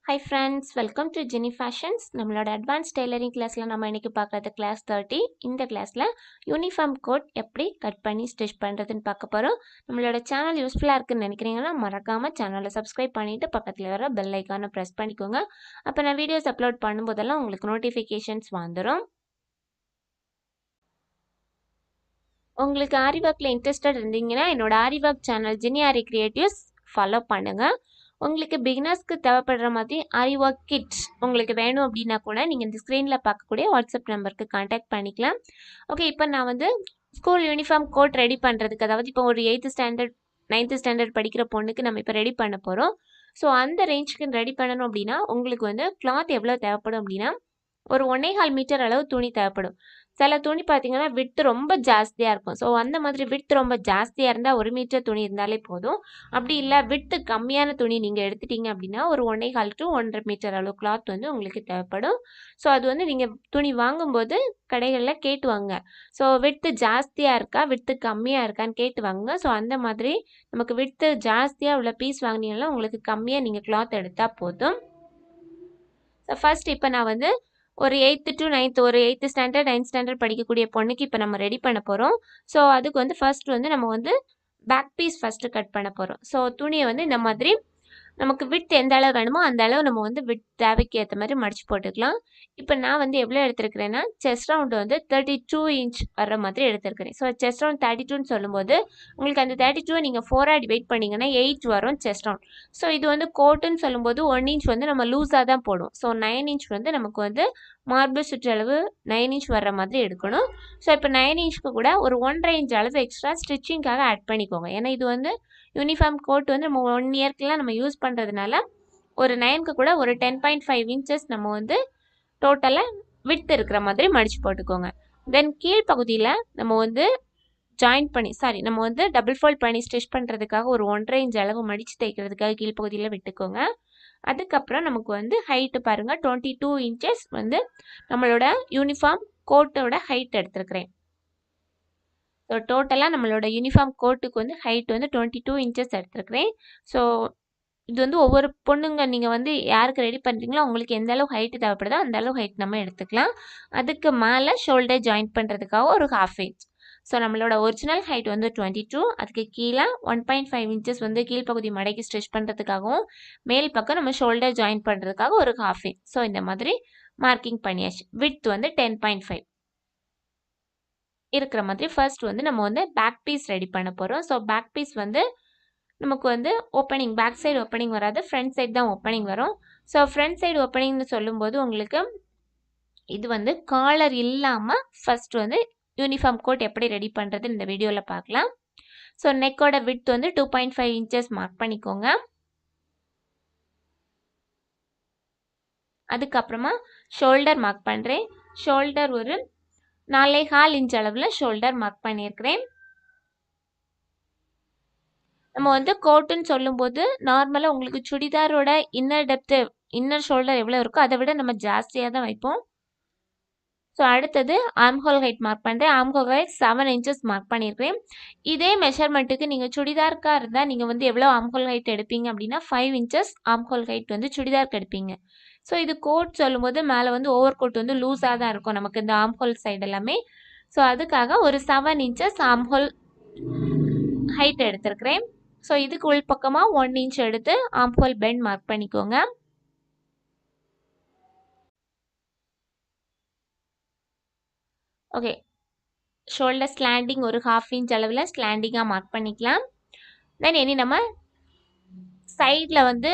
Hi friends, welcome to Jenny Fashions. நம்மளோட advanced tailoring classல நம்ம இன்னைக்கு பார்க்கறது class 30. இந்த classல uniform coat எப்படி கட் பண்ணி ஸ்டிச் பண்றதுன்னு பார்க்க போறோம். நம்மளோட சேனல் யூஸ்ஃபுல்லா இருக்குன்னு நினைக்கிறீங்கன்னா மறக்காம சேனலை சப்ஸ்கிரைப் பண்ணிட்டு பக்கத்துல வர பெல் ஐகானை பிரஸ் பண்ணிக்கோங்க. அப்ப நான் வீடியோஸ் அப்லோட் பண்ணும்போதெல்லாம் உங்களுக்கு நோட்டிஃபிகேஷன்ஸ் வந்துடும். உங்களுக்கு ஆரி ஒர்க்ல இன்ட்ரெஸ்டட் இருந்தீங்கன்னா என்னோட ஆரி ஒர்க் சேனல் ஜெனி ஆரி கிரியேட்டிவ்ஸ் ஃபாலோ பண்ணுங்க. உங்களுக்கு பிகினர்ஸ்க்கு தேவைப்படுற மாதிரி ஆரி ஒர்க் கிட்ஸ் உங்களுக்கு வேணும் அப்படின்னா கூட நீங்கள் இந்த ஸ்க்ரீனில் பார்க்கக்கூடிய வாட்ஸ்அப் நம்பருக்கு காண்டாக்ட் பண்ணிக்கலாம். ஓகே, இப்போ நான் வந்து ஸ்கூல் யூனிஃபார்ம் கோட் ரெடி பண்ணுறதுக்கு, அதாவது இப்போ ஒரு 8th ஸ்டாண்டர்ட் 9th ஸ்டாண்டர்ட் படிக்கிற பொண்ணுக்கு நம்ம இப்போ ரெடி பண்ண போகிறோம். ஸோ அந்த ரேஞ்சுக்கு ரெடி பண்ணணும் அப்படின்னா உங்களுக்கு வந்து கிளாத் எவ்வளோ தேவைப்படும் அப்படின்னா ஒரு 1.25 மீட்டர் அளவு துணி தேவைப்படும். சில துணி பார்த்தீங்கன்னா விட்த் ரொம்ப ஜாஸ்தியாக இருக்கும். ஸோ அந்த மாதிரி விட்த் ரொம்ப ஜாஸ்தியாக இருந்தால் 1 மீட்டர் துணி இருந்தாலே போதும். அப்படி இல்லை விட்த் கம்மியான துணி நீங்கள் எடுத்துட்டீங்க அப்படின்னா ஒரு 1.25 to 1.5 மீட்டர் அளவு கிளாத் வந்து உங்களுக்கு தேவைப்படும். ஸோ அது வந்து நீங்கள் துணி வாங்கும்போது கடைகளில் கேட்டு வாங்க. ஸோ விட்த் ஜாஸ்தியாக இருக்கா விட்த் கம்மியாக இருக்கான்னு கேட்டு வாங்க. ஸோ அந்த மாதிரி நமக்கு விட்த் ஜாஸ்தியாக உள்ள பீஸ் வாங்கினீங்கன்னா உங்களுக்கு கம்மியாக நீங்கள் கிளாத் எடுத்தால் போதும். ஸோ ஃபர்ஸ்ட் இப்போ நான் வந்து ஒரு 8th to 9th ஒரு 8th ஸ்டாண்டர்ட் 9th ஸ்டாண்டர்ட் படிக்கக்கூடிய பொண்ணுக்கு இப்போ நம்ம ரெடி பண்ண போகிறோம். ஸோ அதுக்கு வந்து ஃபர்ஸ்ட் வந்து நம்ம வந்து பேக் பீஸ் ஃபஸ்ட்டு கட் பண்ண போகிறோம். ஸோ துணியை வந்து இந்த மாதிரி நமக்கு விட்த் எந்த அளவு வேணுமோ அந்த அளவு நம்ம வந்து விட்த் தேவைக்கு ஏற்ற மாதிரி மடிச்சு போட்டுக்கலாம். இப்போ நான் வந்து எவ்வளோ எடுத்துருக்கிறேன்னா செஸ்ட் ரவுண்ட் வந்து 32 இன்ச் வர்ற மாதிரி எடுத்துருக்கிறேன். ஸோ செஸ்ட் ரவுண்ட் 32ன்னு சொல்லும்போது உங்களுக்கு அந்த 32 நீங்கள் 4 டிவைட் பண்ணிங்கன்னா 8 வரும் செஸ்ட் ரவுண்ட். ஸோ இது வந்து கோட்டுன்னு சொல்லும்போது 1 இன்ச் வந்து நம்ம லூஸாக தான் போடும். ஸோ 9 இன்ச் வந்து நமக்கு வந்து மார்பிள் சுற்றளவு 9 இன்ச் வர்ற மாதிரி எடுக்கணும். ஸோ இப்போ 9 இன்ச்சுக்கு கூட ஒரு 1.5 இன்ச் அளவு எக்ஸ்ட்ரா ஸ்டிச்சிங்காக ஆட் பண்ணிக்கோங்க. ஏன்னா இது வந்து யூனிஃபார்ம் கோட் வந்து நம்ம 1 இயர்க்குலாம் நம்ம யூஸ் பண்ணுறதுனால ஒரு 9க்கு கூட ஒரு 10.5 இன்ச்சஸ் நம்ம வந்து டோட்டலாக விட்த் இருக்கிற மாதிரி மடித்து போட்டுக்கோங்க. தென் கீழ்ப்பகுதியில் நம்ம வந்து நம்ம வந்து டபுள் ஃபோல்ட் பண்ணி ஸ்டிச் பண்ணுறதுக்காக ஒரு 1.5 இன்ச் அளவு மடித்து தைக்கிறதுக்காக கீழ்ப்பகுதியில் விட்டுக்கோங்க. அதுக்கப்புறம் நமக்கு வந்து ஹைட்டு பாருங்கள் 22 இன்ச்சஸ் வந்து நம்மளோட யூனிஃபார்ம் கோட்டோட ஹைட் எடுத்துருக்கிறேன். ஸோ டோட்டலாக நம்மளோட யூனிஃபார்ம் கோட்டுக்கு வந்து ஹைட் வந்து 22 இன்ச்சஸ் எடுத்துருக்கிறேன். ஸோ இது வந்து ஒவ்வொரு பொண்ணுங்க நீங்கள் வந்து யாருக்கு ரெடி பண்ணுறீங்களோ அவங்களுக்கு எந்த அளவு ஹைட்டு தேவைப்படுதோ அந்த அளவு ஹைட் நம்ம எடுத்துக்கலாம். அதுக்கு மேலே ஷோல்டர் ஜாயின் பண்ணுறதுக்காக ஒரு 1/2 இன்ச். ஸோ நம்மளோட ஒரிஜினல் ஹைட் வந்து 22, அதுக்கு கீழே 1.5 இன்ச்சஸ் வந்து கீழ்ப்பகுதி மடக்கி ஸ்டிச் பண்ணுறதுக்காகவும் மேல் பக்கம் நம்ம ஷோல்டர் ஜாயின் பண்ணுறதுக்காக ஒரு 1/2 இன்ச். ஸோ இந்த மாதிரி மார்க்கிங் பண்ணியாச்சு. விட்த் வந்து 10.5 இருக்கிற மாதிரி ஃபர்ஸ்ட் வந்து நம்ம வந்து பேக் பீஸ் ரெடி பண்ண போகிறோம். ஸோ பேக் பீஸ் வந்து நமக்கு வந்து ஓப்பனிங் பேக் சைடு ஓப்பனிங் வராது, ஃப்ரண்ட் சைடு தான் ஓப்பனிங் வரும். ஸோ ஃப்ரண்ட் சைடு ஓப்பனிங்னு சொல்லும்போது உங்களுக்கு இது வந்து காலர் இல்லாமல் ஃபர்ஸ்ட் வந்து யூனிஃபார்ம் கோட் எப்படி ரெடி பண்ணுறது இந்த வீடியோவில் பார்க்கலாம். ஸோ நெக்கோட விட்த் வந்து 2.5 இன்ச்சஸ் மார்க் பண்ணிக்கோங்க. அதுக்கப்புறமா ஷோல்டர் மார்க் பண்ணுறேன். ஷோல்டர் ஒரு 4.25 இன்ச் அளவில் ஷோல்டர் மார்க் பண்ணியிருக்கிறேன். நம்ம வந்து கோட்டுன்னு சொல்லும்போது நார்மலாக உங்களுக்கு சுடிதாரோட இன்னர் ஷோல்டர் எவ்வளோ இருக்கோ அதை விட நம்ம ஜாஸ்தியாக தான் வைப்போம். ஸோ அடுத்தது ஆம்ஹோல் ஹைட் மார்க் பண்ணுறேன். ஆம்ஹோல் ஹைட் 7 இன்ச்சஸ் மார்க் பண்ணியிருக்கிறேன். இதே மெஷர்மெண்ட்டுக்கு நீங்கள் சுடிதாருக்காக இருந்தால் நீங்கள் வந்து எவ்வளோ ஆம்ஹோல் ஹைட் எடுப்பீங்க அப்படின்னா 5 இன்ச்சஸ் ஆம்ஹோல் ஹைட் வந்து சுடிதாருக்கு எடுப்பீங்க. ஸோ இது கோட் சொல்லும்போது மேலே வந்து ஓவர் கோட் வந்து லூஸாக தான் இருக்கும் நமக்கு இந்த ஆம்ஹோல் சைடு எல்லாமே. ஸோ அதுக்காக ஒரு 7 இன்ச்சஸ் ஆம்ஹோல் ஹைட் எடுத்திருக்கிறேன். ஸோ இதுக்கு உள் பக்கமாக 1 இன்ச் எடுத்து ஆம்ஹோல் பெண்ட் மார்க் பண்ணிக்கோங்க. ஓகே, ஷோல்டர் ஸ்லாண்டிங் ஒரு 1/2 இன்ச் அளவில் ஸ்லாண்டிங்காக மார்க் பண்ணிக்கலாம். தென் இனி நம்ம சைடில் வந்து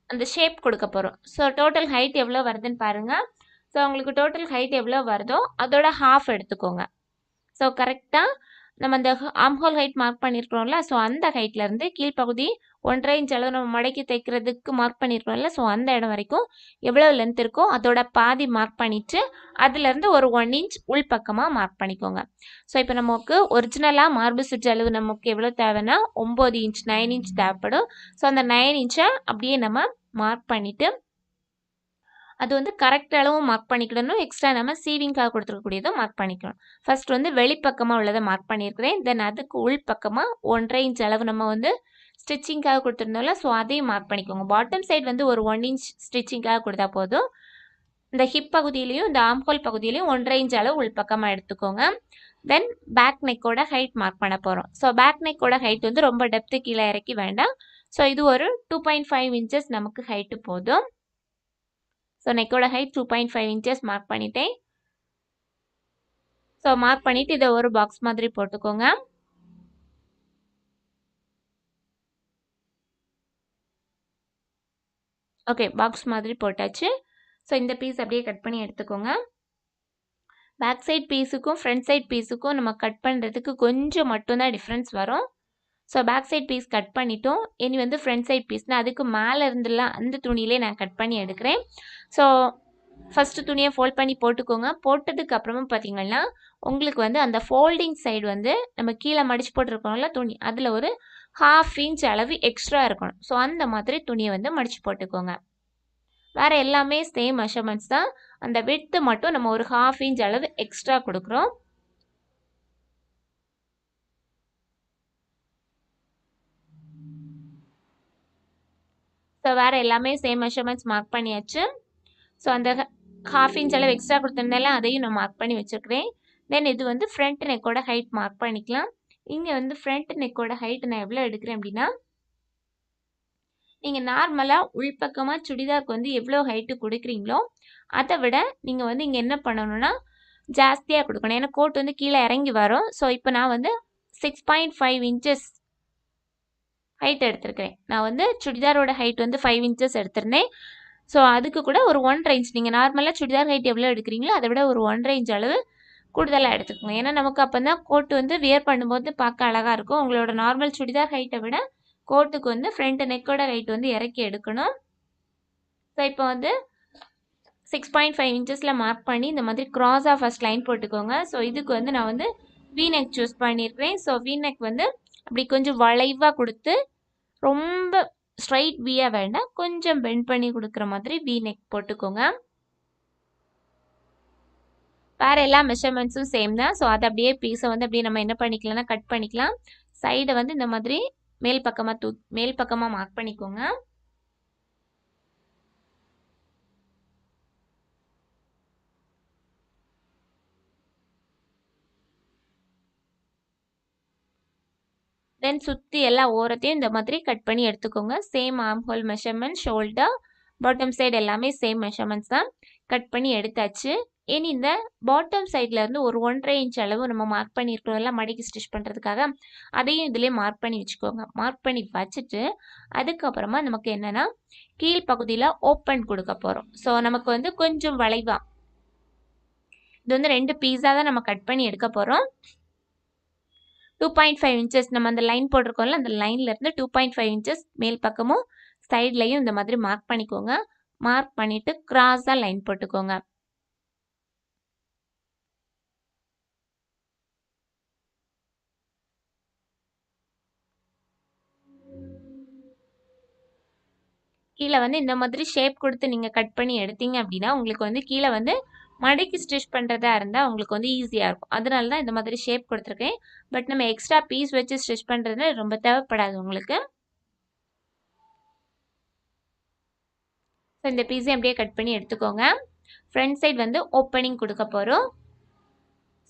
அந்த ஷேப் கொடுக்க போகிறோம். ஸோ டோட்டல் ஹைட் எவ்வளோ வருதுன்னு பாருங்கள். ஸோ உங்களுக்கு டோட்டல் ஹைட் எவ்வளோ வருதோ அதோட 1/2 எடுத்துக்கோங்க. ஸோ கரெக்டாக நம்ம அந்த ஆம்ஹோல் ஹைட் மார்க் பண்ணியிருக்கிறோம்ல, ஸோ அந்த ஹைட்லேருந்து கீழ்ப்பகுதி 1.5 இன்ச் அளவு நம்ம மடக்கி தைக்கிறதுக்கு மார்க் பண்ணியிருக்கிறோம்ல, ஸோ அந்த இடம் வரைக்கும் எவ்வளோ லென்த் இருக்கோ அதோட பாதி மார்க் பண்ணிவிட்டு அதுலேருந்து ஒரு 1 இன்ச் உள் பக்கமாக மார்க் பண்ணிக்கோங்க. ஸோ இப்போ நமக்கு ஒரிஜினலாக மார்பிள் சுற்றளவு நமக்கு எவ்வளோ தேவைன்னா 9 இன்ச் 9 இன்ச் தேவைப்படும். ஸோ அந்த 9 இன்ச்சை அப்படியே நம்ம மார்க் பண்ணிவிட்டு அது வந்து கரெக்ட் அளவும் மார்க் பண்ணிக்கணும். எக்ஸ்ட்ரா நம்ம சீவிங்காக கொடுத்துருக்கக்கூடியதும் மார்க் பண்ணிக்கணும். ஃபர்ஸ்ட் வந்து வெளிப்பக்கமாக உள்ளதை மார்க் பண்ணியிருக்கிறேன். தென் அதுக்கு உள் பக்கமாக 1.5 இன்ச் அளவு நம்ம வந்து ஸ்டிச்சிங்காக கொடுத்துருந்தோம்ல, ஸோ அதையும் மார்க் பண்ணிக்கோங்க. பாட்டம் சைடு வந்து ஒரு 1 இன்ச் ஸ்டிச்சிங்காக கொடுத்தா போதும். இந்த ஹிப் பகுதியிலையும் இந்த ஆம்ஹோல் பகுதியிலையும் 1.5 இன்ச் அளவு உள்பக்கமாக எடுத்துக்கோங்க. தென் பேக் நெக்கோட ஹைட் மார்க் பண்ண போகிறோம். ஸோ பேக் நெக்கோட ஹைட் வந்து ரொம்ப டெப்த்து கீழே இறக்கி வேண்டாம். ஸோ இது ஒரு 2.5 இன்ச்சஸ் நமக்கு ஹைட்டு போதும். ஸோ நெக்கோட ஹைட் 2.5 இன்ச்சஸ் மார்க் பண்ணிட்டேன். ஸோ மார்க் பண்ணிவிட்டு இதை ஒரு பாக்ஸ் மாதிரி போட்டுக்கோங்க. ஓகே, பாக்ஸ் மாதிரி போட்டாச்சு. ஸோ இந்த பீஸ் அப்படியே கட் பண்ணி எடுத்துக்கோங்க. பேக் சைட் பீஸுக்கும் ஃப்ரண்ட் சைட் பீஸுக்கும் நம்ம கட் பண்ணுறதுக்கு கொஞ்சம் மட்டும்தான் டிஃப்ரென்ஸ் வரும். So back side piece cut பண்ணிட்டோம். இனி வந்து ஃப்ரண்ட் சைட் பீஸ்னால் அதுக்கு மேலே இருந்துலாம் அந்த துணியிலே நான் கட் பண்ணி எடுக்கிறேன். ஸோ ஃபஸ்ட்டு துணியை ஃபோல்ட் பண்ணி போட்டுக்கோங்க. போட்டதுக்கு அப்புறமா பார்த்தீங்கன்னா உங்களுக்கு வந்து அந்த ஃபோல்டிங் சைடு வந்து நம்ம கீழே மடிச்சு போட்டிருக்கோம்ல துணி, அதில் ஒரு 1/2 இன்ச் அளவு எக்ஸ்ட்ரா இருக்கணும். ஸோ அந்த மாதிரி துணியை வந்து மடிச்சு போட்டுக்கோங்க. வேறு எல்லாமே சேம் மெஷர்மெண்ட்ஸ் தான். அந்த விட்த்து மட்டும் நம்ம ஒரு 1/2 இன்ச் அளவு எக்ஸ்ட்ரா கொடுக்குறோம். ஸோ வேறு எல்லாமே சேம் மெஷர்மெண்ட்ஸ் மார்க் பண்ணியாச்சு. ஸோ அந்த 1/2 இன்ச் அளவு எக்ஸ்ட்ரா கொடுத்துருந்தால அதையும் நான் மார்க் பண்ணி வச்சுருக்கிறேன். தென் இது வந்து ஃப்ரண்ட் நெக்கோட ஹைட் மார்க் பண்ணிக்கலாம். இங்கே வந்து ஃப்ரண்ட் நெக்கோட ஹைட் நான் எவ்வளோ எடுக்கிறேன் அப்படின்னா, நீங்கள் நார்மலாக உள்பக்கமாக சுடிதாருக்கு வந்து எவ்வளோ ஹைட்டு கொடுக்குறீங்களோ அதை விட நீங்கள் வந்து இங்கே என்ன பண்ணணும்னா ஜாஸ்தியாக கொடுக்கணும். ஏன்னா கோட் வந்து கீழே இறங்கி வரும். ஸோ இப்போ நான் வந்து 6.5 இன்ச்சஸ் ஹைட் எடுத்திருக்கிறேன். நான் வந்து சுடிதாரோட ஹைட் வந்து 5 இன்ச்சஸ் எடுத்திருந்தேன். ஸோ அதுக்கு கூட ஒரு 1.5 இன்ச், நீங்கள் நார்மலாக சுடிதார் ஹைட் எவ்வளோ எடுக்கிறீங்களோ அதை விட ஒரு 1.5 இன்ச் அளவு கூடுதலாக எடுத்துக்கோங்க. ஏன்னா நமக்கு அப்போ தான் கோட்டு வந்து வியர் பண்ணும்போது பார்க்க அழகாக இருக்கும். உங்களோட நார்மல் சுடிதார் ஹைட்டை விட கோட்டுக்கு வந்து ஃப்ரண்ட் நெக்கோட ஹைட் வந்து இறக்கி எடுக்கணும். ஸோ இப்போ வந்து 6.5 இன்ச்சஸில் மார்க் பண்ணி இந்த மாதிரி க்ராஸாக ஃபஸ்ட் லைன் போட்டுக்கோங்க. ஸோ இதுக்கு வந்து நான் வந்து வி நெக் சூஸ் பண்ணியிருக்கிறேன். ஸோ வி நெக் வந்து அப்படி கொஞ்சம் வளைவாக கொடுத்து ரொம்ப ஸ்ட்ரைட் வியாக வேண்டாம், கொஞ்சம் பெண்ட் பண்ணி கொடுக்குற மாதிரி வி நெக் போட்டுக்கோங்க. வேறு எல்லா மெஷர்மெண்ட்ஸும் சேம் தான். ஸோ அதை அப்படியே பீஸை வந்து அப்படியே நம்ம என்ன பண்ணிக்கலாம்னா கட் பண்ணிக்கலாம். சைடை வந்து இந்த மாதிரி மேல் பக்கமாக மார்க் பண்ணிக்கோங்க. தென் சுற்றி எல்லா ஓரத்தையும் இந்த மாதிரி கட் பண்ணி எடுத்துக்கோங்க. Same arm whole measurement, shoulder, bottom side எல்லாமே சேம் மெஷர்மெண்ட்ஸ் தான். கட் பண்ணி எடுத்தாச்சு. இனி இந்த பாட்டம் சைட்லேருந்து ஒரு 1.5 இன்ச் அளவு நம்ம மார்க் பண்ணியிருக்கிறோம் எல்லாம் மடிக்கு ஸ்டிச் பண்ணுறதுக்காக, அதையும் இதிலே மார்க் பண்ணி வச்சுக்கோங்க. மார்க் பண்ணி வச்சுட்டு அதுக்கப்புறமா நமக்கு என்னென்னா கீழ்ப்பகுதியில் ஓப்பன் கொடுக்க போகிறோம். ஸோ நமக்கு வந்து கொஞ்சம் வளைவா இது வந்து 2 பீஸாக தான் நம்ம கட் பண்ணி எடுக்க போகிறோம். 2.5 இன்ச்சஸ் நம்ம அந்த லைன் போட்டிருக்கோம்ல, அந்த லைன்லேருந்து 2.5 இன்ச்சஸ் மேல் பக்கமும் சைட்லையும் இந்த மாதிரி மார்க் பண்ணிக்கோங்க. மார்க் பண்ணிவிட்டு கிராஸாக லைன் போட்டுக்கோங்க. கீழே வந்து இந்த மாதிரி ஷேப் கொடுத்து நீங்கள் கட் பண்ணி எடுத்தீங்க அப்படின்னா உங்களுக்கு வந்து கீழே வந்து மடக்கி ஸ்டிச் பண்ணுறதா இருந்தால் உங்களுக்கு வந்து ஈஸியாக இருக்கும். அதனால தான் இந்த மாதிரி ஷேப் கொடுத்துருக்கேன். பட் நம்ம எக்ஸ்ட்ரா பீஸ் வச்சு ஸ்டிச் பண்ணுறது ரொம்ப தேவைப்படாது உங்களுக்கு. ஸோ இந்த பீஸையும் அப்படியே கட் பண்ணி எடுத்துக்கோங்க. ஃப்ரண்ட் சைடு வந்து ஓப்பனிங் கொடுக்க போகிறோம்.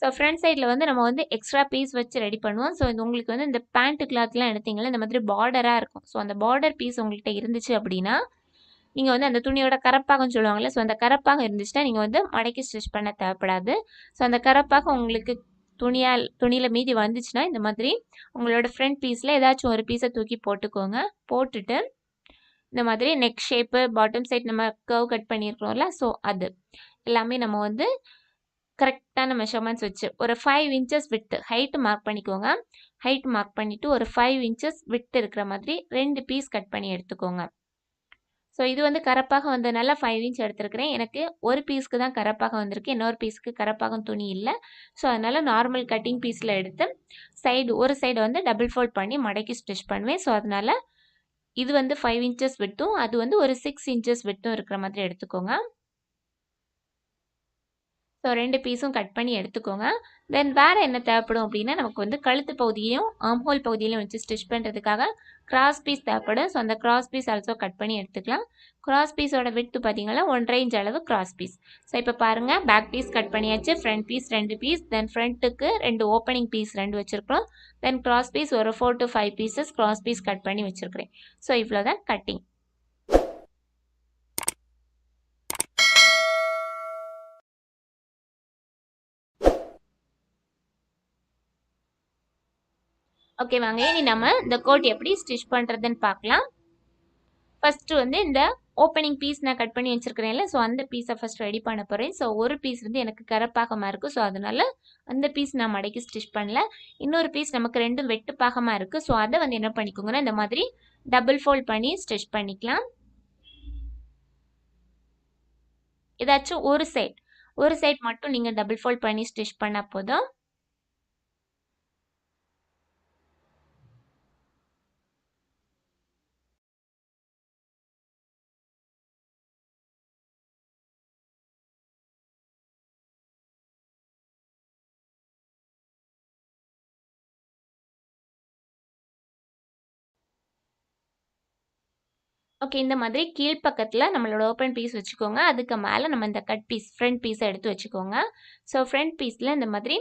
ஸோ ஃப்ரண்ட் சைடில் வந்து நம்ம வந்து எக்ஸ்ட்ரா பீஸ் வச்சு ரெடி பண்ணுவோம். ஸோ இது உங்களுக்கு வந்து இந்த பேண்ட் கிளாத்லாம் எடுத்தீங்கன்னா இந்த மாதிரி பார்டராக இருக்கும். ஸோ அந்த பார்டர் பீஸ் உங்கள்கிட்ட இருந்துச்சு அப்படின்னா நீங்கள் வந்து அந்த துணியோட கரப்பாகம் சொல்லுவாங்கள்ல, ஸோ அந்த கரப்பாகம் இருந்துச்சுன்னா நீங்கள் வந்து மடக்கி ஸ்டிச் பண்ண தேவைப்படாது. ஸோ அந்த கரப்பாகம் உங்களுக்கு துணியில் மீதி வந்துச்சுன்னா இந்த மாதிரி உங்களோட ஃப்ரண்ட் பீஸில் ஏதாச்சும் ஒரு பீஸை தூக்கி போட்டுக்கோங்க. போட்டுட்டு இந்த மாதிரி நெக் ஷேப்பு, பாட்டம் சைட் நம்ம கர்வ் கட் பண்ணியிருக்கிறோம்ல, ஸோ அது எல்லாமே நம்ம வந்து கரெக்டான மெஷர்மெண்ட்ஸ் வச்சு ஒரு 5 இன்ச்சஸ் விட்டு ஹைட்டு மார்க் பண்ணிக்கோங்க. ஹைட் மார்க் பண்ணிவிட்டு ஒரு 5 இன்ச்சஸ் விட்டு இருக்கிற மாதிரி 2 பீஸ் கட் பண்ணி எடுத்துக்கோங்க. ஸோ இது வந்து கரப்பாகம் வந்ததுனால 5 இன்ச் எடுத்துருக்கிறேன். எனக்கு ஒரு பீஸ்க்கு தான் கரப்பாகம் வந்திருக்கு, இன்னொரு பீஸ்க்கு கரப்பாகம் துணி இல்லை. ஸோ அதனால் நார்மல் கட்டிங் பீஸில் எடுத்து ஒரு சைடு வந்து டபுள் ஃபோல்ட் பண்ணி மடக்கி ஸ்டிச் பண்ணுவேன். ஸோ அதனால் இது வந்து 5 இன்ச்சஸ் விட்டும் அது வந்து ஒரு 6 இன்ச்சஸ் விட்டும் இருக்கிற மாதிரி எடுத்துக்கோங்க. ஸோ 2 பீஸும் கட் பண்ணி எடுத்துக்கோங்க. தென் வேறு என்ன தேவைப்படும் அப்படின்னா, நமக்கு வந்து கழுத்து பகுதியையும் ஆம்ஹோல் பகுதியிலையும் வச்சு ஸ்டிச் பண்ணுறதுக்காக கிராஸ் பீஸ் தேவைப்படும். ஸோ அந்த கிராஸ் பீஸ் ஆல்சோ கட் பண்ணி எடுத்துக்கலாம். கிராஸ் பீஸோட விட்த் பார்த்தீங்கன்னா 1.5 இன்ச் அளவு கிராஸ் பீஸ். ஸோ இப்போ பாருங்கள், பேக் பீஸ் கட் பண்ணியாச்சு, ஃப்ரண்ட் பீஸ் 2 பீஸ், தென் ஃப்ரண்ட்டுக்கு 2 ஓப்பனிங் பீஸ் 2 வச்சுருக்கோம். தென் கிராஸ் பீஸ் ஒரு 4 to 5 pieces cross piece cut பண்ணி வச்சுருக்கிறேன். ஸோ இவ்வளோ தான் கட்டிங். ஓகே வாங்க, இனி நம்ம இந்த கோட் எப்படி ஸ்டிச் பண்ணுறதுன்னு பார்க்கலாம். ஃபஸ்ட்டு வந்து இந்த ஓப்பனிங் பீஸ் நான் கட் பண்ணி வச்சுருக்கிறேன்ல, ஸோ அந்த பீஸை ஃபஸ்ட் ரெடி பண்ண போகிறேன். ஸோ ஒரு பீஸ் வந்து எனக்கு கரப்பாகமாக இருக்குது, ஸோ அதனால் அந்த பீஸ் நான் மடக்கி ஸ்டிச் பண்ணல. இன்னொரு பீஸ் நமக்கு 2 வெட்டு பாகமாக இருக்குது, ஸோ அதை வந்து என்ன பண்ணிக்கோங்கன்னா இந்த மாதிரி டபுள் ஃபோல்ட் பண்ணி ஸ்டிச் பண்ணிக்கலாம். ஏதாச்சும் ஒரு சைட் மட்டும் நீங்கள் டபுள் ஃபோல்ட் பண்ணி ஸ்டிச் பண்ணால் போதும். ஓகே, இந்த மாதிரி கீழ்ப்பக்கத்தில் நம்மளோட ஓப்பன் பீஸ் வச்சுக்கோங்க. அதுக்கு மேலே நம்ம இந்த கட் பீஸ் ஃப்ரண்ட் பீஸை எடுத்து வச்சுக்கோங்க. ஸோ ஃப்ரண்ட் பீஸில் இந்த மாதிரி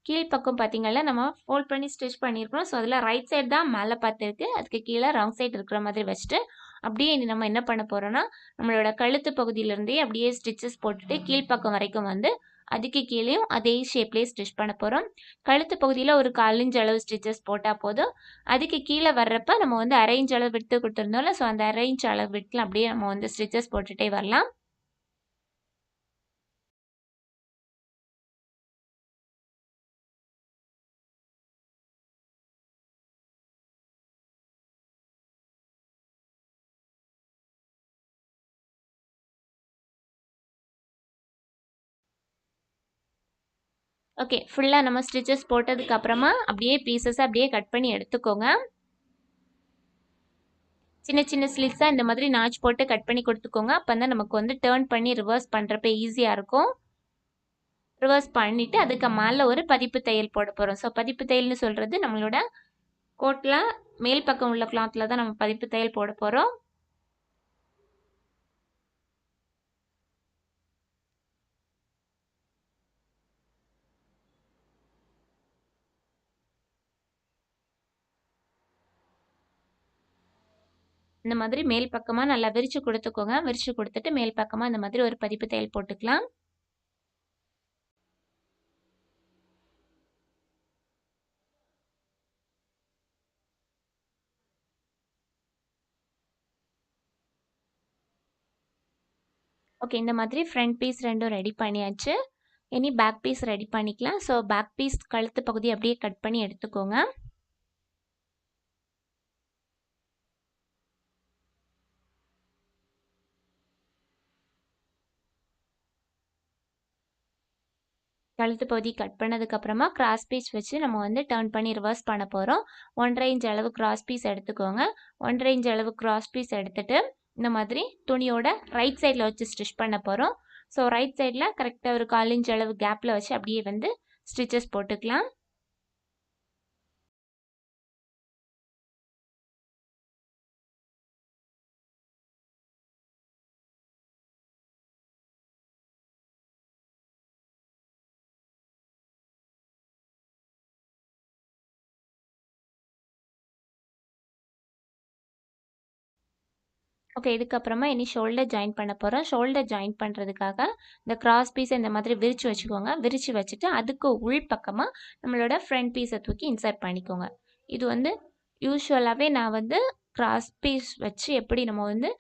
கீழ்ப்பக்கம் பார்த்தீங்கன்னா நம்ம ஃபோல்ட் பண்ணி ஸ்டிச் பண்ணியிருக்கோம். ஸோ அதில் ரைட் சைடு தான் மேலே பார்த்துருக்கு, அதுக்கு கீழே ராங் சைடு இருக்கிற மாதிரி வச்சுட்டு அப்படியே நம்ம என்ன பண்ண போகிறோன்னா, நம்மளோட கழுத்து பகுதியிலேருந்தே அப்படியே ஸ்டிச்சஸ் போட்டுட்டு கீழ்ப்பக்கம் வரைக்கும் வந்து அதுக்கு கீழேயும் அதே ஷேப்லேயே ஸ்டிச் பண்ண போகிறோம். கழுத்து பகுதியில் ஒரு 1/4 இன்ச் அளவு ஸ்டிச்சஸ் போட்டால் போதும். அதுக்கு கீழே வர்றப்ப நம்ம வந்து 1/2 இன்ச் அளவு விட்டு கொடுத்துருந்தோம்ல, ஸோ அந்த 1/2 இன்ச் அளவு விட்டில் அப்படியே நம்ம வந்து ஸ்டிச்சஸ் போட்டுகிட்டே வரலாம். ஓகே, ஃபுல்லாக நம்ம ஸ்டிச்சஸ் போட்டதுக்கப்புறமா அப்படியே பீசஸ் அப்படியே கட் பண்ணி எடுத்துக்கோங்க. சின்ன சின்ன ஸ்லிட்ஸாக இந்த மாதிரி நாச் போட்டு கட் பண்ணி கொடுத்துக்கோங்க. அப்போ தான் நமக்கு வந்து டேர்ன் பண்ணி ரிவர்ஸ் பண்ணுறப்ப ஈஸியாக இருக்கும். ரிவர்ஸ் பண்ணிவிட்டு அதுக்கு மேலே ஒரு பதிப்பு தையல் போட போகிறோம். ஸோ பதிப்பு தையல்னு சொல்கிறது நம்மளோட கோட்டில் மேல் பக்கம் உள்ள கிளாத்தில் தான் நம்ம பதிப்பு தையல் போட போகிறோம். இந்த மாதிரி மேல் பக்கமாக நல்லா விரித்து கொடுத்துக்கோங்க. விரித்து கொடுத்துட்டு மேல் பக்கமாக இந்த மாதிரி ஒரு பதிப்பு தையல் போட்டுக்கலாம். ஓகே, இந்த மாதிரி ஃப்ரண்ட் பீஸ் 2 ரெடி பண்ணியாச்சு. இனி பேக் பீஸ் ரெடி பண்ணிக்கலாம். ஸோ பேக் பீஸ் கழுத்து பகுதி அப்படியே கட் பண்ணி எடுத்துக்கோங்க. கழுத்து பகுதி கட் பண்ணதுக்கப்புறமா கிராஸ் பீஸ் வச்சு நம்ம வந்து டர்ன் பண்ணி ரிவர்ஸ் பண்ண போகிறோம். 1.5 இன்ச் அளவு கிராஸ் பீஸ் எடுத்துக்கோங்க. 1.5 இன்ச் அளவு கிராஸ் பீஸ் எடுத்துகிட்டு இந்த மாதிரி துணியோட ரைட் சைடில் வச்சு ஸ்டிச் பண்ண போகிறோம். ஸோ ரைட் சைடில் கரெக்டாக ஒரு 1/4 இன்ச் அளவு கேப்பில் வச்சு அப்படியே வந்து ஸ்டிச்சஸ் போட்டுக்கலாம். ஓகே, இதுக்கப்புறமா இனி ஷோல்டர் ஜாயின் பண்ண போகிறோம். ஷோல்டர் ஜாயின் பண்ணுறதுக்காக இந்த கிராஸ் பீஸை இந்த மாதிரி விரித்து வச்சுக்கோங்க. விரித்து வச்சுட்டு அதுக்கு உள் பக்கமாக நம்மளோட ஃப்ரண்ட் பீஸை தூக்கி இன்சர்ட் பண்ணிக்கோங்க. இது வந்து யூஸ்வலாகவே நான் வந்து கிராஸ் பீஸ் வச்சு எப்படி நம்ம வந்து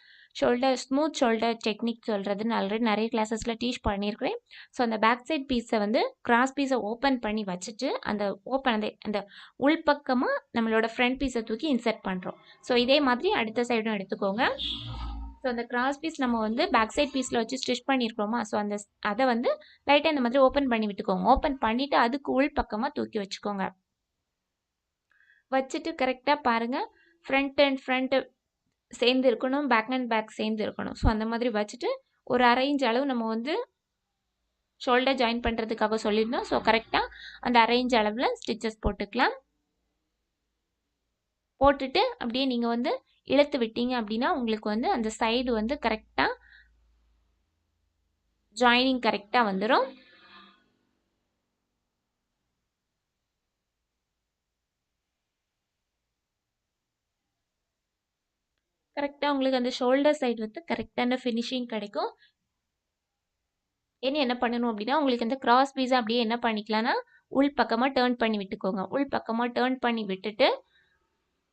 ஸ்மூத் ஷோல்டர் டெக்னிக் சொல்கிறதுன்னு ஆல்ரெடி நிறைய கிளாஸஸில் டீச் பண்ணியிருக்கிறேன். ஸோ அந்த பேக் சைட் பீஸை வந்து கிராஸ் பீஸை ஓப்பன் பண்ணி வச்சுட்டு அந்த உள்பக்கமாக நம்மளோட ஃப்ரண்ட் பீஸை தூக்கி இன்சர்ட் பண்ணுறோம். ஸோ இதே மாதிரி அடுத்த சைடும் எடுத்துக்கோங்க. ஸோ அந்த கிராஸ் பீஸ் நம்ம வந்து பேக் சைட் பீஸில் வச்சு ஸ்டிச் பண்ணியிருக்கிறோமா, ஸோ அதை வந்து லைட்டாக இந்த மாதிரி ஓப்பன் பண்ணி விட்டுக்கோங்க. ஓப்பன் பண்ணிவிட்டு அதுக்கு உள் பக்கமாக தூக்கி வச்சுக்கோங்க. வச்சுட்டு கரெக்டாக பாருங்கள், ஃப்ரண்ட் சேர்ந்து இருக்கணும், பேக் அண்ட் பேக் சேர்ந்து இருக்கணும். ஸோ அந்த மாதிரி வச்சுட்டு ஒரு 1/2 இன்ச் அளவு நம்ம வந்து ஷோல்டர் ஜாயின் பண்ணுறதுக்காக சொல்லியிருந்தோம். ஸோ கரெக்டாக அந்த அரேஞ்ச் அளவில் ஸ்டிச்சஸ் போட்டுக்கலாம். போட்டுட்டு அப்படியே நீங்கள் வந்து இழுத்து விட்டீங்க அப்படின்னா உங்களுக்கு வந்து அந்த சைடு வந்து கரெக்டாக ஜாயினிங் கரெக்டாக வந்துடும். கரெக்டாக உங்களுக்கு அந்த ஷோல்டர் சைடு வந்து கரெக்டான ஃபினிஷிங் கிடைக்கும். இனி என்ன பண்ணணும் அப்படின்னா உங்களுக்கு இந்த கிராஸ் பீஸை அப்படியே என்ன பண்ணிக்கலாம்னா உள் பக்கமாக டேர்ன் பண்ணி விட்டுக்கோங்க. உள் பக்கமாக டேர்ன் பண்ணி விட்டுட்டு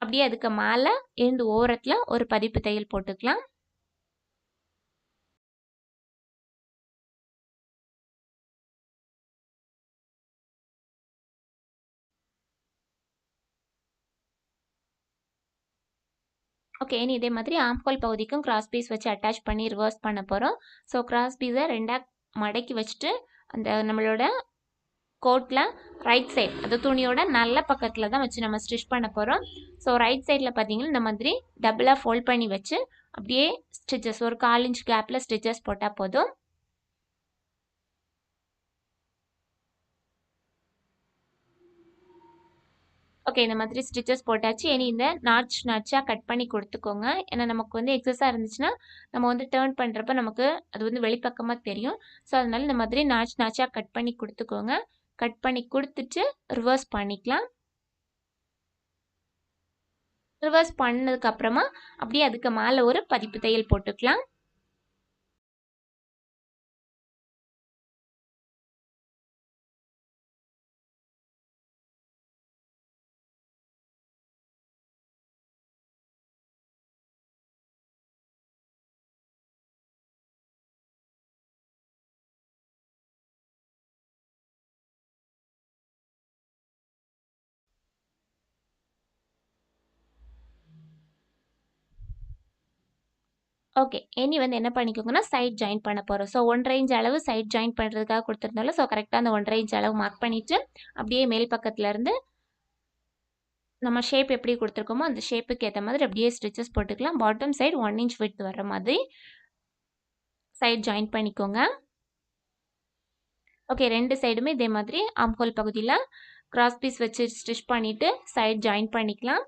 அப்படியே அதுக்கு மேலே எழுந்து ஓரத்தில் ஒரு பதிப்பு தையல் போட்டுக்கலாம். ஓகே, இனி இதே மாதிரி ஆம்கோல் பகுதிக்கும் கிராஸ் பீஸ் வச்சு அட்டாச் பண்ணி ரிவர்ஸ் பண்ண போகிறோம். ஸோ கிராஸ் பீஸை ரெண்டாக மடக்கி வச்சுட்டு அந்த நம்மளோட கோட்டில் ரைட் சைட் அந்த துணியோட நல்ல பக்கத்தில் தான் வச்சு நம்ம ஸ்டிச் பண்ண போகிறோம். ஸோ ரைட் சைடில் பார்த்தீங்கன்னா இந்த மாதிரி டபுளாக ஃபோல்ட் பண்ணி வச்சு அப்படியே ஸ்டிச்சஸ் ஒரு 1/4 இன்ச் கேப்பில் ஸ்டிச்சஸ் போட்டால் போதும். ஓகே, இந்த மாதிரி ஸ்டிச்சஸ் போட்டாச்சு. இனி இந்த நாட்சாக கட் பண்ணி கொடுத்துக்கோங்க. ஏன்னா நமக்கு வந்து எக்ஸஸாக இருந்துச்சுன்னா நம்ம வந்து டேர்ன் பண்ணுறப்ப நமக்கு அது வந்து வெளிப்பக்கமாக தெரியும். ஸோ அதனால இந்த மாதிரி நாட்சாக கட் பண்ணி கொடுத்துக்கோங்க. கட் பண்ணி கொடுத்துட்டு ரிவர்ஸ் பண்ணிக்கலாம். ரிவர்ஸ் பண்ணதுக்கப்புறமா அப்படியே அதுக்கு மேலே ஒரு பதிப்பு தையல் போட்டுக்கலாம். ஓகே, இனி வந்து என்ன பண்ணிக்கோங்கன்னா சைட் ஜாயின் பண்ண போகிறோம். ஸோ 1/2 இன்ச் அளவு சைட் ஜாயின் பண்ணுறதுக்காக கொடுத்துருந்தாலும் ஸோ கரெக்டாக அந்த 1/2 இன்ச் அளவு மார்க் பண்ணிவிட்டு அப்படியே மேல் பக்கத்துலேருந்து நம்ம ஷேப் எப்படி கொடுத்துருக்கோமோ அந்த ஷேப்புக்கு ஏற்ற மாதிரி அப்படியே ஸ்டிச்சஸ் போட்டுக்கலாம். பாட்டம் சைடு 1 இன்ச் விட்த் வர மாதிரி சைட் ஜாயின் பண்ணிக்கோங்க. ஓகே, ரெண்டு சைடுமே இதே மாதிரி ஆம்ஹோல் பகுதியில் கிராஸ் பீஸ் வச்சு ஸ்டிச் பண்ணிவிட்டு சைட் ஜாயின் பண்ணிக்கலாம்.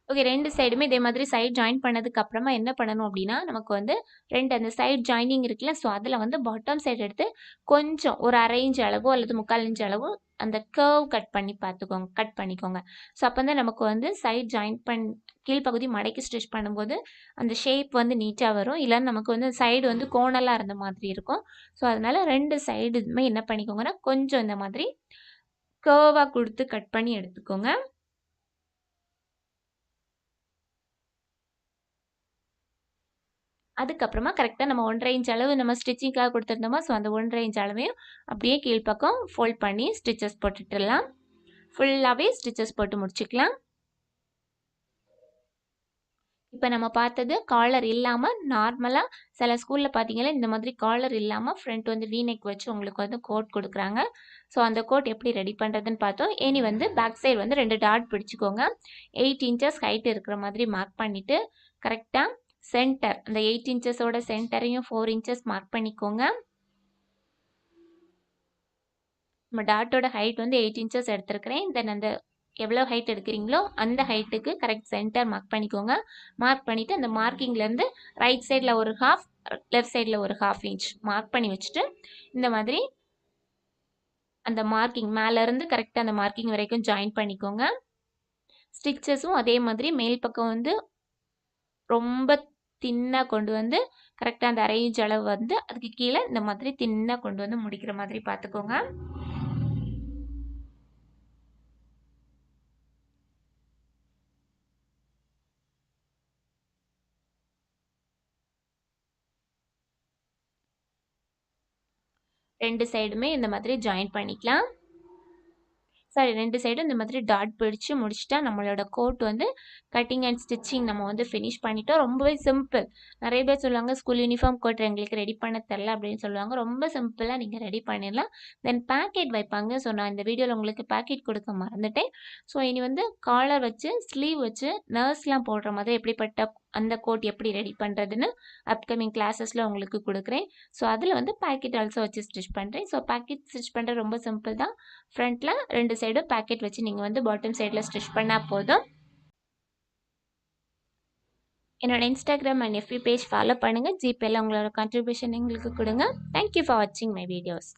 ஓகே, ரெண்டு சைடுமே இதே மாதிரி சைட் ஜாயின் பண்ணதுக்கு அப்புறமா என்ன பண்ணணும் அப்படின்னா நமக்கு வந்து அந்த சைட் ஜாயினிங் இருக்குல்ல, ஸோ அதில் வந்து பாட்டம் சைடு எடுத்து கொஞ்சம் ஒரு 1/2 இன்ச் அளவோ அல்லது 3/4 இன்ச் அளவோ அந்த கர்வ் கட் பண்ணிக்கோங்க. ஸோ அப்போ தான் நமக்கு வந்து சைட் ஜாயின் கீழ்ப்பகுதி மடக்கி ஸ்டிச் பண்ணும்போது அந்த ஷேப் வந்து நீட்டாக வரும். இல்லைன்னா நமக்கு வந்து சைடு வந்து கோணலாக இருந்த மாதிரி இருக்கும். ஸோ அதனால ரெண்டு சைடுமே என்ன பண்ணிக்கோங்கன்னா கொஞ்சம் இந்த மாதிரி கர்வாக கொடுத்து கட் பண்ணி எடுத்துக்கோங்க. அதுக்கப்புறமா கரெக்டாக நம்ம 1/2 இன்ச் அளவு நம்ம ஸ்டிச்சிங்காக கொடுத்துருந்தோமா, ஸோ அந்த 1/2 இன்ச் அளவையும் அப்படியே கீழ்ப்பக்கம் ஃபோல்ட் பண்ணி ஸ்டிச்சஸ் போட்டுட்டுலாம் ஃபுல்லாகவே ஸ்டிச்சஸ் போட்டு முடிச்சுக்கலாம். இப்போ நம்ம பார்த்தது காலர் இல்லாமல் நார்மலாக சில ஸ்கூலில் பார்த்தீங்கன்னா இந்த மாதிரி காலர் இல்லாமல் ஃப்ரண்ட் வந்து வீநெக் வச்சு உங்களுக்கு வந்து கோட் கொடுக்குறாங்க. ஸோ அந்த கோட் எப்படி ரெடி பண்ணுறதுன்னு பார்த்தோம். இனி வந்து பேக் சைடு வந்து 2 டாட் பிடிச்சிக்கோங்க. 8 இன்ச்சஸ் ஹைட் இருக்கிற மாதிரி மார்க் பண்ணிவிட்டு கரெக்டாக சென்டர் அந்த 8 இன்ச்சஸோட சென்டரையும் 4 இன்ச்சஸ் மார்க் பண்ணிக்கோங்க. நம்ம டாட்டோட ஹைட் வந்து 8 இன்ச்சஸ் எடுத்துருக்கிறேன். தென் அந்த எவ்வளோ ஹைட் எடுக்கிறீங்களோ அந்த ஹைட்டுக்கு கரெக்ட் சென்டர் மார்க் பண்ணிக்கோங்க. மார்க் பண்ணிவிட்டு அந்த மார்க்கிங்லேருந்து ரைட் சைடில் ஒரு ஹாஃப், லெஃப்ட் சைடில் ஒரு 1/2 இன்ச் மார்க் பண்ணி வச்சுட்டு இந்த மாதிரி அந்த மார்க்கிங் மேலேருந்து கரெக்டாக அந்த மார்க்கிங் வரைக்கும் ஜாயின் பண்ணிக்கோங்க. ஸ்டிச்சஸும் அதே மாதிரி மேல் பக்கம் வந்து ரொம்ப தின்னாக கொண்டு வந்து கரெக்டாக அந்த 1/2 இன்ச் அளவு வந்து அதுக்கு கீழே இந்த மாதிரி தின்னாக கொண்டு வந்து முடிக்கிற மாதிரி பார்த்துக்கோங்க. ரெண்டு சைடுமே இந்த மாதிரி ஜாயின் பண்ணிக்கலாம். சரி, ரெண்டு சைடும் இந்த மாதிரி டாட் பிடிச்சு முடிச்சுட்டா நம்மளோட கோட் வந்து கட்டிங் அண்ட் ஸ்டிச்சிங் நம்ம வந்து ஃபினிஷ் பண்ணிட்டோம். ரொம்பவே சிம்பிள். நிறைய பேர் சொல்லுவாங்க ஸ்கூல் யூனிஃபார்ம் கோட் எங்களுக்கு ரெடி பண்ண தெரில அப்படின்னு சொல்லுவாங்க. ரொம்ப சிம்பிளாக நீங்கள் ரெடி பண்ணிடலாம். தென் பேக்கெட் வைப்பாங்க. ஸோ நான் இந்த வீடியோவில் உங்களுக்கு பேக்கெட் கொடுக்க மறந்துட்டேன். ஸோ இனி வந்து காலர் வச்சு ஸ்லீவ் வச்சு நர்ஸ்லாம் போடுற மாதிரி எப்படிப்பட்ட அந்த கோட் எப்படி ரெடி பண்ணுறதுன்னு அப்கமிங் கிளாஸஸில் உங்களுக்கு கொடுக்குறேன். ஸோ அதில் வந்து பேக்கெட் ஆல்சோ வச்சு ஸ்டிச் பண்ணுறேன். ஸோ பேக்கெட் ஸ்டிச் பண்ணுறது ரொம்ப சிம்பிள் தான். ஃப்ரண்ட்டில் 2 சைடும் பேக்கெட் வச்சு நீங்கள் வந்து பாட்டம் சைடில் ஸ்டிச் பண்ணால் போதும். என்னோட Instagram and FB page follow பண்ணுங்கள். ஜிபேல உங்களோட கான்ட்ரிபியூஷன் எங்களுக்கு கொடுங்க. தேங்க்யூ ஃபார் வாட்சிங் மை வீடியோஸ்.